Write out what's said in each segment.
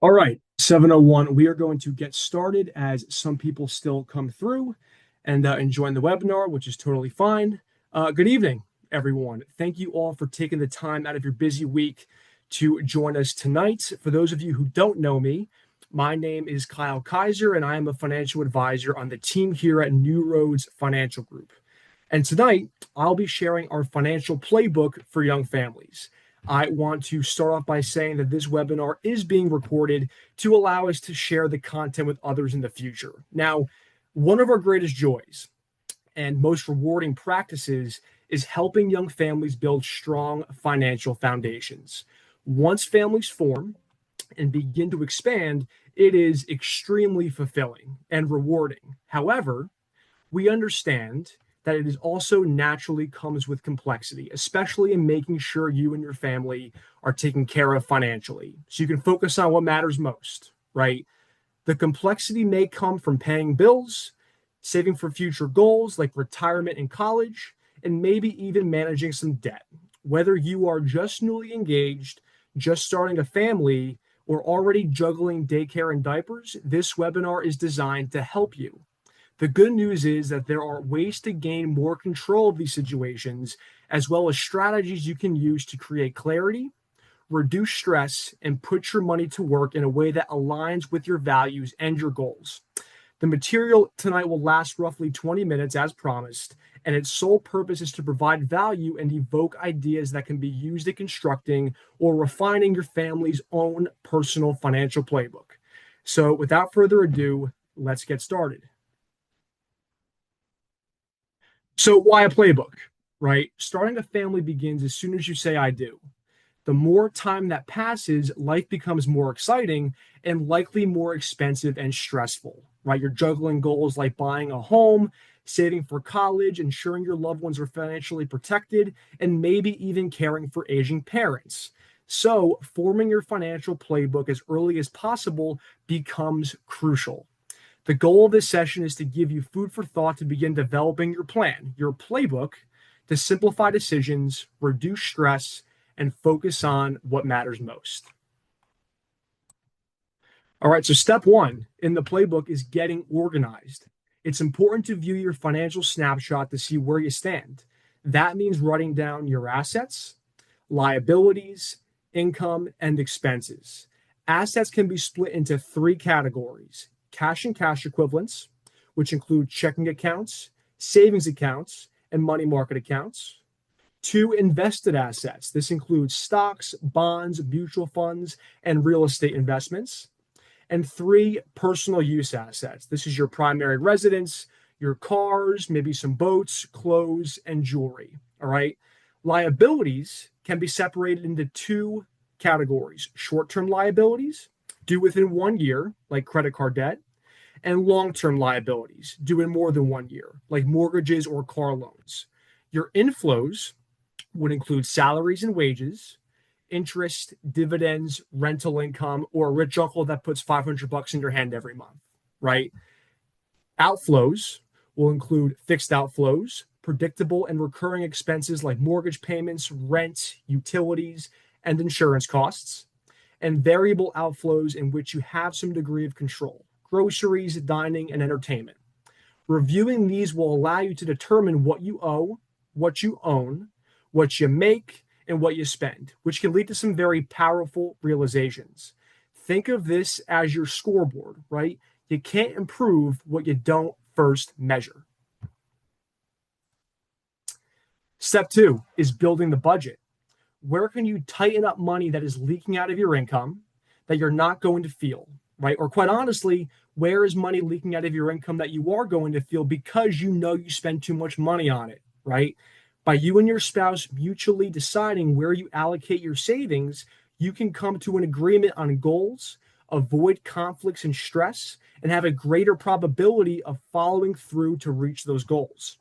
All right, 7:01. We are going to get started as some people still come through and join the webinar, which is totally fine. Good evening, everyone. Thank you all for taking the time out of your busy week to join us tonight. For those of you who don't know me, my name is Kyle Kaiser, and I am a financial advisor on the team here at New Roads Financial Group. And tonight, I'll be sharing our financial playbook for young families. I want to start off by saying that this webinar is being recorded to allow us to share the content with others in the future. Now, one of our greatest joys and most rewarding practices is helping young families build strong financial foundations. Once families form and begin to expand, it is extremely fulfilling and rewarding. However, we understand that it is also naturally comes with complexity, especially in making sure you and your family are taken care of financially. So you can focus on what matters most, right? The complexity may come from paying bills, saving for future goals like retirement and college, and maybe even managing some debt. Whether you are just newly engaged, just starting a family, or already juggling daycare and diapers, this webinar is designed to help you. The good news is that there are ways to gain more control of these situations, as well as strategies you can use to create clarity, reduce stress, and put your money to work in a way that aligns with your values and your goals. The material tonight will last roughly 20 minutes as promised, and its sole purpose is to provide value and evoke ideas that can be used in constructing or refining your family's own personal financial playbook. So without further ado, let's get started. So why a playbook, right? Starting a family begins as soon as you say, I do. The more time that passes, life becomes more exciting and likely more expensive and stressful, right? You're juggling goals like buying a home, saving for college, ensuring your loved ones are financially protected, and maybe even caring for aging parents. So forming your financial playbook as early as possible becomes crucial. The goal of this session is to give you food for thought to begin developing your plan, your playbook, to simplify decisions, reduce stress, and focus on what matters most. All right, so step one in the playbook is getting organized. It's important to view your financial snapshot to see where you stand. That means writing down your assets, liabilities, income, and expenses. Assets can be split into three categories: cash and cash equivalents, which include checking accounts, savings accounts, and money market accounts. Two, invested assets. This includes stocks, bonds, mutual funds, and real estate investments. And three, personal use assets. This is your primary residence, your cars, maybe some boats, clothes, and jewelry. All right. Liabilities can be separated into two categories: short-term liabilities, due within 1 year, like credit card debt, and long-term liabilities, due in more than 1 year, like mortgages or car loans. Your inflows would include salaries and wages, interest, dividends, rental income, or a rich uncle that puts $500 in your hand every month, right? Outflows will include fixed outflows, predictable and recurring expenses like mortgage payments, rent, utilities, and insurance costs, and variable outflows in which you have some degree of control: groceries, dining, and entertainment. Reviewing these will allow you to determine what you owe, what you own, what you make, and what you spend, which can lead to some very powerful realizations. Think of this as your scoreboard, right? You can't improve what you don't first measure. Step two is building the budget. Where can you tighten up money that is leaking out of your income that you're not going to feel, right? Or quite honestly, where is money leaking out of your income that you are going to feel because you know you spend too much money on it, right? By you and your spouse mutually deciding where you allocate your savings, you can come to an agreement on goals, avoid conflicts and stress, and have a greater probability of following through to reach those goals.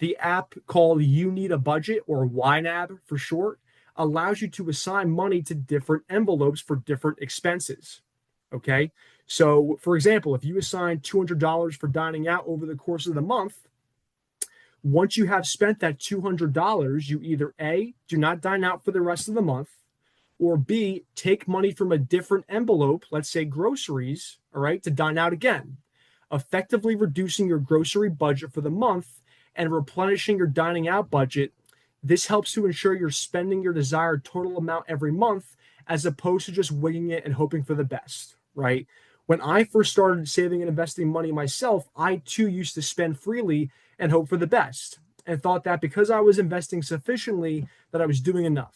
The app called You Need a Budget, or YNAB for short, allows you to assign money to different envelopes for different expenses. Okay. So, for example, if you assign $200 for dining out over the course of the month, once you have spent that $200, you either A, do not dine out for the rest of the month, Or B, take money from a different envelope, let's say groceries, all right, to dine out again, effectively reducing your grocery budget for the month and replenishing your dining out budget. This helps to ensure you're spending your desired total amount every month as opposed to just winging it and hoping for the best, right? When I first started saving and investing money myself, I too used to spend freely and hope for the best and thought that because I was investing sufficiently that I was doing enough,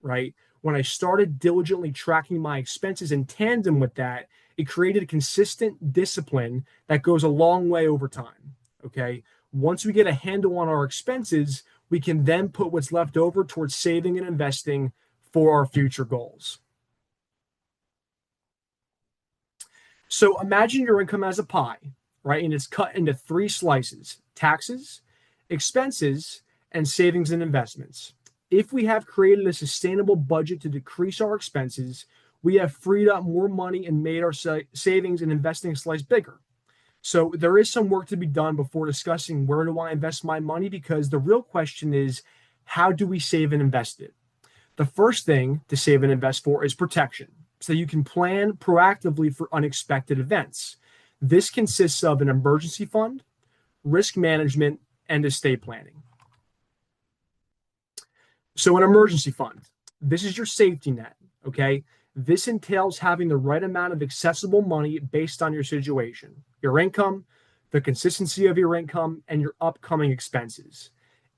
right? When I started diligently tracking my expenses in tandem with that, it created a consistent discipline that goes a long way over time. Okay. Once we get a handle on our expenses, we can then put what's left over towards saving and investing for our future goals. So imagine your income as a pie, right? And it's cut into three slices: taxes, expenses, and savings and investments. If we have created a sustainable budget to decrease our expenses, we have freed up more money and made our savings and investing slice bigger. So there is some work to be done before discussing where do I invest my money, because the real question is, how do we save and invest it? The first thing to save and invest for is protection, so you can plan proactively for unexpected events. This consists of an emergency fund, risk management, and estate planning. So an emergency fund, this is your safety net, okay? This entails having the right amount of accessible money based on your situation, your income, the consistency of your income, and your upcoming expenses.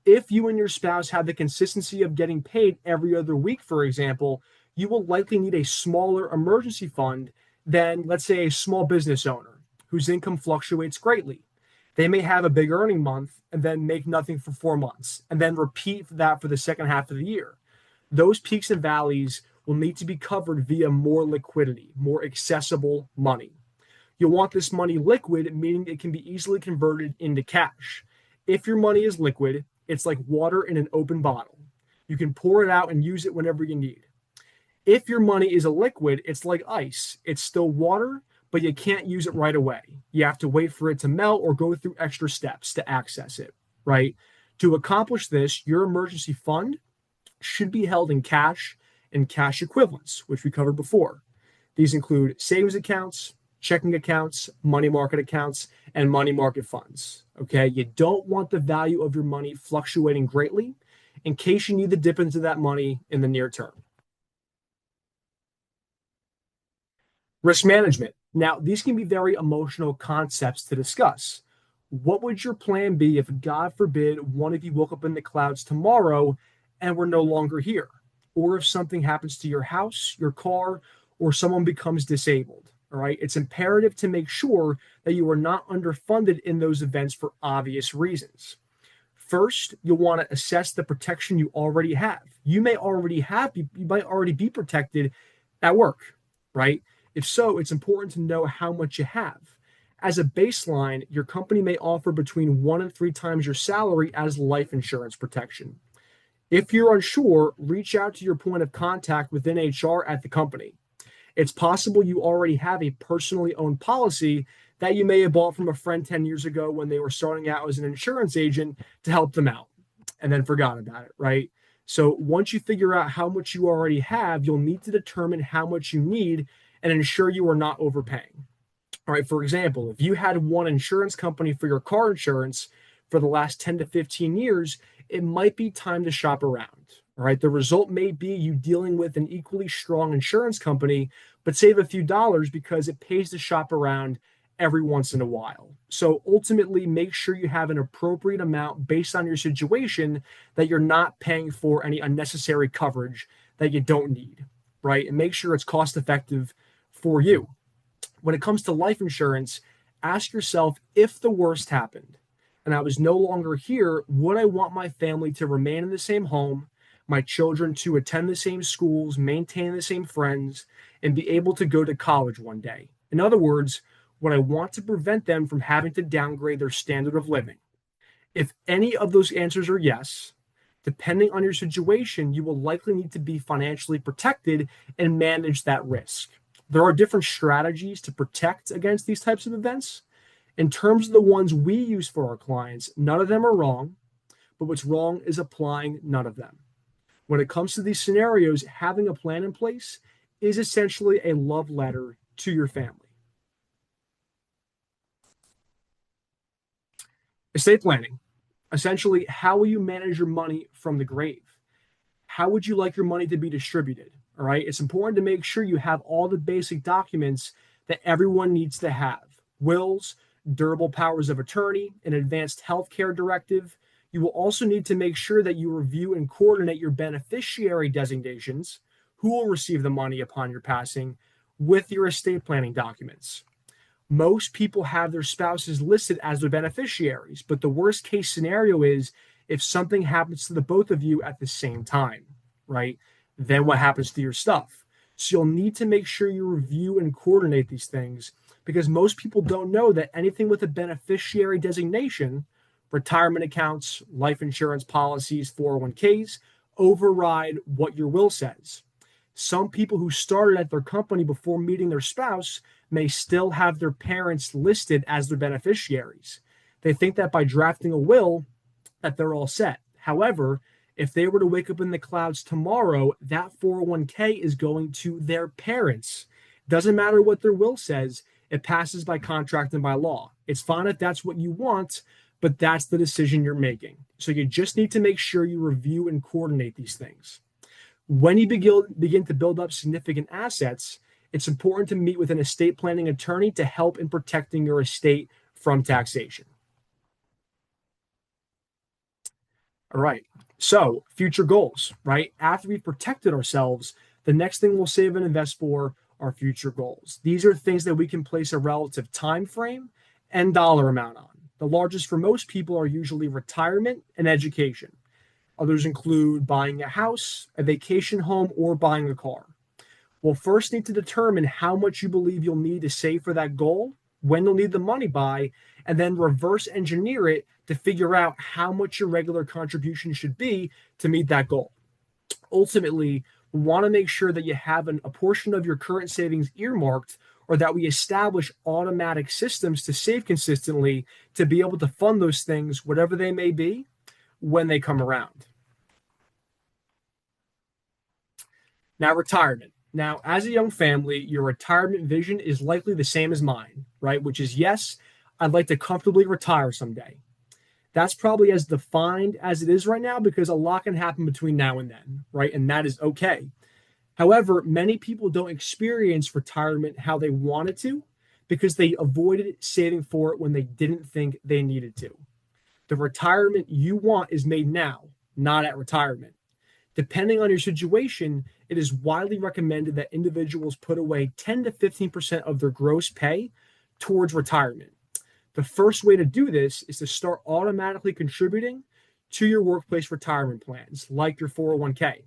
If you and your spouse have the consistency of getting paid every other week, for example, you will likely need a smaller emergency fund than, let's say, a small business owner whose income fluctuates greatly. They may have a big earning month and then make nothing for 4 months and then repeat that for the second half of the year. Those peaks and valleys will need to be covered via more liquidity, more accessible money. You'll want this money liquid, meaning it can be easily converted into cash. If your money is liquid, it's like water in an open bottle. You can pour it out and use it whenever you need. If your money is a liquid, it's like ice. It's still water, but you can't use it right away. You have to wait for it to melt or go through extra steps to access it, right? To accomplish this, your emergency fund should be held in cash and cash equivalents, which we covered before. These include savings accounts, checking accounts, money market accounts, and money market funds. Okay, you don't want the value of your money fluctuating greatly in case you need to dip into that money in the near term. Risk management. Now, these can be very emotional concepts to discuss. What would your plan be if, God forbid, one of you woke up in the clouds tomorrow and we're no longer here? Or if something happens to your house, your car, or someone becomes disabled? All right. It's imperative to make sure that you are not underfunded in those events for obvious reasons. First, you'll want to assess the protection you already have. You might already be protected at work, right? If so, it's important to know how much you have. As a baseline, your company may offer between 1 and 3 times your salary as life insurance protection. If you're unsure, reach out to your point of contact within HR at the company. It's possible you already have a personally owned policy that you may have bought from a friend 10 years ago when they were starting out as an insurance agent to help them out and then forgot about it, right? So once you figure out how much you already have, you'll need to determine how much you need and ensure you are not overpaying. All right, for example, if you had one insurance company for your car insurance for the last 10 to 15 years, it might be time to shop around. All right, the result may be you dealing with an equally strong insurance company, but save a few dollars because it pays to shop around every once in a while. So ultimately, make sure you have an appropriate amount based on your situation, that you're not paying for any unnecessary coverage that you don't need, right? And make sure it's cost effective for you. When it comes to life insurance, ask yourself, if the worst happened and I was no longer here, would I want my family to remain in the same home, my children to attend the same schools, maintain the same friends, and be able to go to college one day? In other words, would I want to prevent them from having to downgrade their standard of living? If any of those answers are yes, depending on your situation, you will likely need to be financially protected and manage that risk. There are different strategies to protect against these types of events. In terms of the ones we use for our clients, none of them are wrong, but what's wrong is applying none of them. When it comes to these scenarios, having a plan in place is essentially a love letter to your family. Estate planning. Essentially, how will you manage your money from the grave? How would you like your money to be distributed? All right. It's important to make sure you have all the basic documents that everyone needs to have: wills, durable powers of attorney, an advanced healthcare directive. You will also need to make sure that you review and coordinate your beneficiary designations, who will receive the money upon your passing, with your estate planning documents. Most people have their spouses listed as their beneficiaries, but the worst case scenario is if something happens to the both of you at the same time, right? Then what happens to your stuff? So you'll need to make sure you review and coordinate these things, because most people don't know that anything with a beneficiary designation, retirement accounts, life insurance policies, 401ks, override what your will says. Some people who started at their company before meeting their spouse may still have their parents listed as their beneficiaries. They think that by drafting a will that they're all set. However, if they were to wake up in the clouds tomorrow, that 401k is going to their parents. Doesn't matter what their will says, it passes by contract and by law. It's fine if that's what you want, but that's the decision you're making. So you just need to make sure you review and coordinate these things. When you begin to build up significant assets, it's important to meet with an estate planning attorney to help in protecting your estate from taxation. All right. So, future goals, right? After we've protected ourselves, the next thing we'll save and invest for are future goals. These are things that we can place a relative time frame and dollar amount on. The largest for most people are usually retirement and education. Others include buying a house, a vacation home, or buying a car. We'll first need to determine how much you believe you'll need to save for that goal, when you'll need the money by, and then reverse engineer it to figure out how much your regular contribution should be to meet that goal. Ultimately, we want to make sure that you have a portion of your current savings earmarked, or that we establish automatic systems to save consistently to be able to fund those things, whatever they may be, when they come around. Now, retirement. Now, as a young family, your retirement vision is likely the same as mine, right? Which is, yes, I'd like to comfortably retire someday. That's probably as defined as it is right now, because a lot can happen between now and then, right? And that is okay. However, many people don't experience retirement how they wanted to, because they avoided saving for it when they didn't think they needed to. The retirement you want is made now, not at retirement. Depending on your situation, it is widely recommended that individuals put away 10 to 15% of their gross pay towards retirement. The first way to do this is to start automatically contributing to your workplace retirement plans, like your 401k,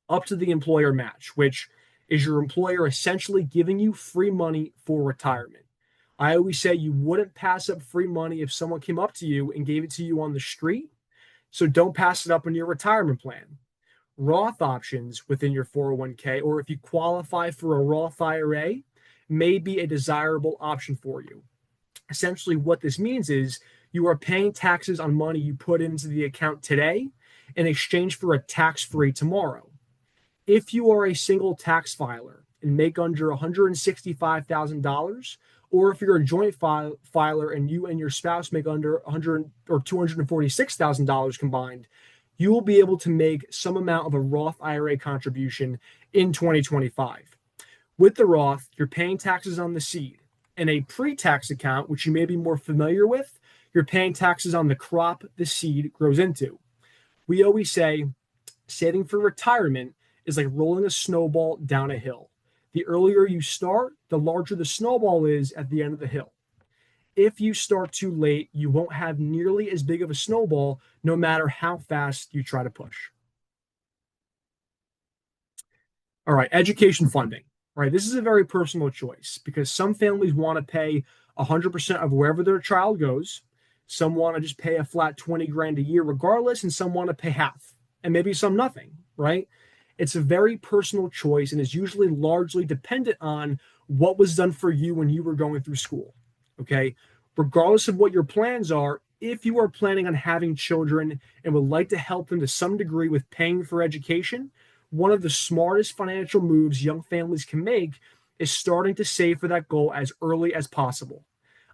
up to the employer match, which is your employer essentially giving you free money for retirement. I always say you wouldn't pass up free money if someone came up to you and gave it to you on the street. So don't pass it up in your retirement plan. Roth options within your 401k, or if you qualify for a Roth IRA, may be a desirable option for you. Essentially, what this means is you are paying taxes on money you put into the account today in exchange for a tax-free tomorrow. If you are a single tax filer and make under $165,000, or if you're a joint filer and you and your spouse make under $100 or $246,000 combined, you will be able to make some amount of a Roth IRA contribution in 2025. With the Roth, you're paying taxes on the seed. In a pre-tax account, which you may be more familiar with, you're paying taxes on the crop the seed grows into. We always say saving for retirement is like rolling a snowball down a hill. The earlier you start, the larger the snowball is at the end of the hill. If you start too late, you won't have nearly as big of a snowball, no matter how fast you try to push. All right, education funding. All right, this is a very personal choice, because some families want to pay 100% of wherever their child goes. Some want to just pay a flat 20 grand a year regardless, and some want to pay half, and maybe some nothing, right? It's a very personal choice and is usually largely dependent on what was done for you when you were going through school. Okay. Regardless of what your plans are, if you are planning on having children and would like to help them to some degree with paying for education, one of the smartest financial moves young families can make is starting to save for that goal as early as possible.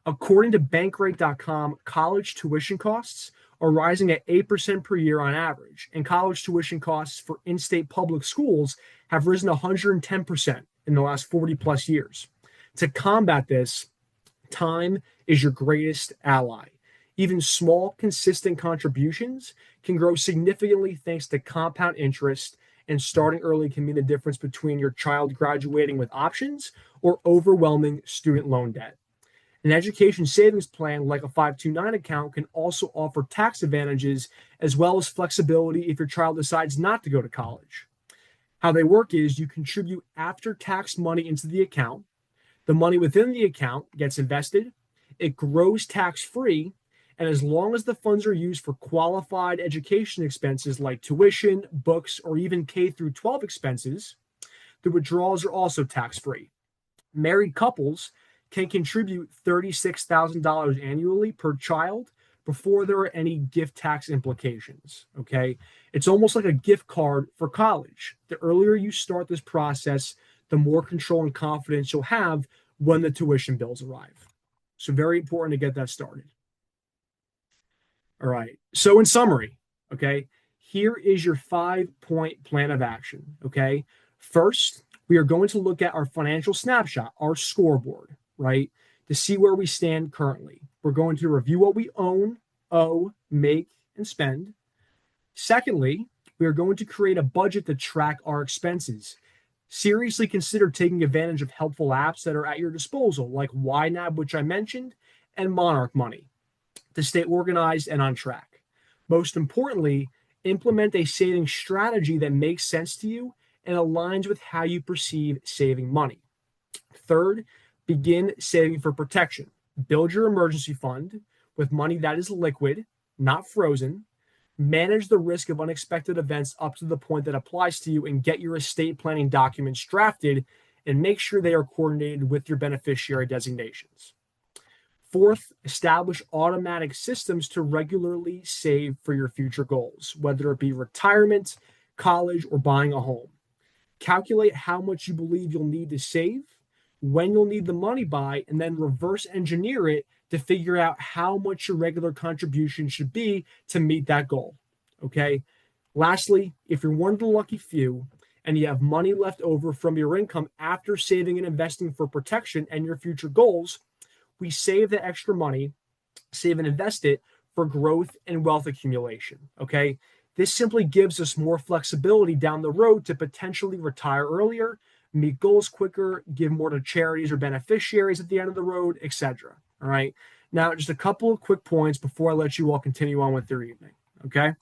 According to Bankrate.com, college tuition costs are rising at 8% per year on average, and college tuition costs for in state public schools have risen 110% in the last 40 plus years. To combat this, time is your greatest ally. Even small, consistent contributions can grow significantly thanks to compound interest, and starting early can mean the difference between your child graduating with options or overwhelming student loan debt. An education savings plan like a 529 account can also offer tax advantages as well as flexibility if your child decides not to go to college. How they work is you contribute after tax money into the account. The money within the account gets invested, it grows tax free, and as long as the funds are used for qualified education expenses like tuition, books, or even K through 12 expenses, the withdrawals are also tax free. Married couples can contribute $36,000 annually per child before there are any gift tax implications. Okay. It's almost like a gift card for college. The earlier you start this process, the more control and confidence you'll have when the tuition bills arrive. So, very important to get that started. All right. So, in summary, okay, here is your 5-point plan of action. Okay. First, we are going to look at our financial snapshot, our scoreboard, right, to see where we stand currently. We're going to review what we own, owe, make, and spend. Secondly, we are going to create a budget to track our expenses. Seriously consider taking advantage of helpful apps that are at your disposal, like YNAB, which I mentioned, and Monarch Money, to stay organized and on track. Most importantly, implement a saving strategy that makes sense to you and aligns with how you perceive saving money. Third, begin saving for protection. Build your emergency fund with money that is liquid, not frozen. Manage the risk of unexpected events up to the point that applies to you and get your estate planning documents drafted and make sure they are coordinated with your beneficiary designations. Fourth, establish automatic systems to regularly save for your future goals, whether it be retirement, college, or buying a home. Calculate how much you believe you'll need to save, when you'll need the money by, and then reverse engineer it to figure out how much your regular contribution should be to meet that goal. Okay. Lastly, if you're one of the lucky few and you have money left over from your income after saving and investing for protection and your future goals, we save the extra money, save and invest it for growth and wealth accumulation. Okay. This simply gives us more flexibility down the road to potentially retire earlier, meet goals quicker, give more to charities or beneficiaries at the end of the road, etc. All right. Now, just a couple of quick points before I let you all continue on with your evening. Okay.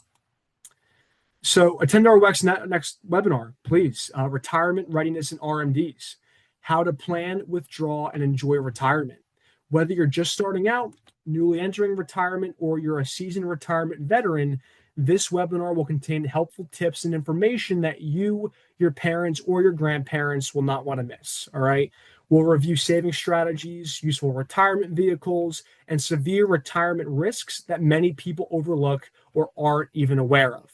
So, attend our next webinar, please. Retirement readiness and RMDs. How to plan, withdraw, and enjoy retirement. Whether you're just starting out, newly entering retirement, or you're a seasoned retirement veteran, this webinar will contain helpful tips and information that you, your parents, or your grandparents will not want to miss. All right. We'll review saving strategies, useful retirement vehicles, and severe retirement risks that many people overlook or aren't even aware of.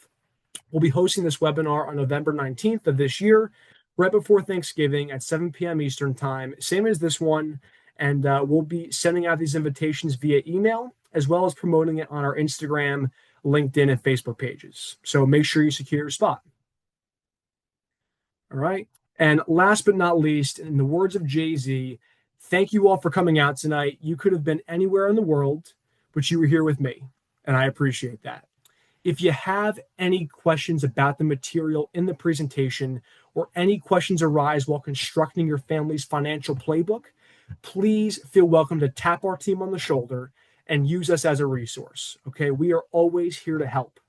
We'll be hosting this webinar on November 19th of this year, right before Thanksgiving at 7 p.m. Eastern Time, same as this one. And we'll be sending out these invitations via email, as well as promoting it on our Instagram, LinkedIn, and Facebook pages. So make sure you secure your spot. All right. And last but not least, in the words of Jay-Z, thank you all for coming out tonight. You could have been anywhere in the world, but you were here with me, and I appreciate that. If you have any questions about the material in the presentation or any questions arise while constructing your family's financial playbook, please feel welcome to tap our team on the shoulder and use us as a resource. Okay, we are always here to help.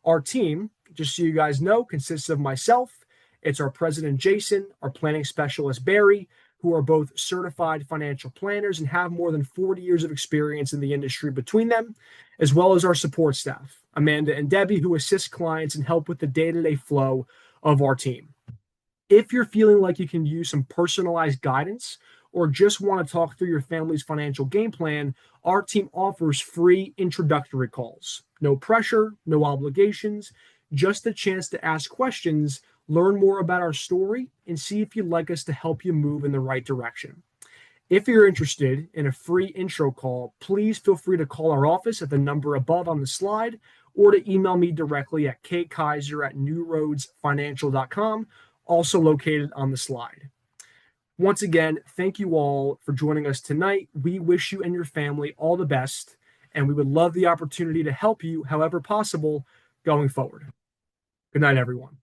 Our team, just so you guys know, consists of myself. It's our president, Jason, our planning specialist, Barry, who are both certified financial planners and have more than 40 years of experience in the industry between them, as well as our support staff, Amanda and Debbie, who assist clients and help with the day-to-day flow of our team. If you're feeling like you can use some personalized guidance or just want to talk through your family's financial game plan, our team offers free introductory calls. No pressure, no obligations, just a chance to ask questions, learn more about our story, and see if you'd like us to help you move in the right direction. If you're interested in a free intro call, please feel free to call our office at the number above on the slide or to email me directly at kkaiser@newroadsfinancial.com, also located on the slide. Once again, thank you all for joining us tonight. We wish you and your family all the best, and we would love the opportunity to help you however possible going forward. Good night, everyone.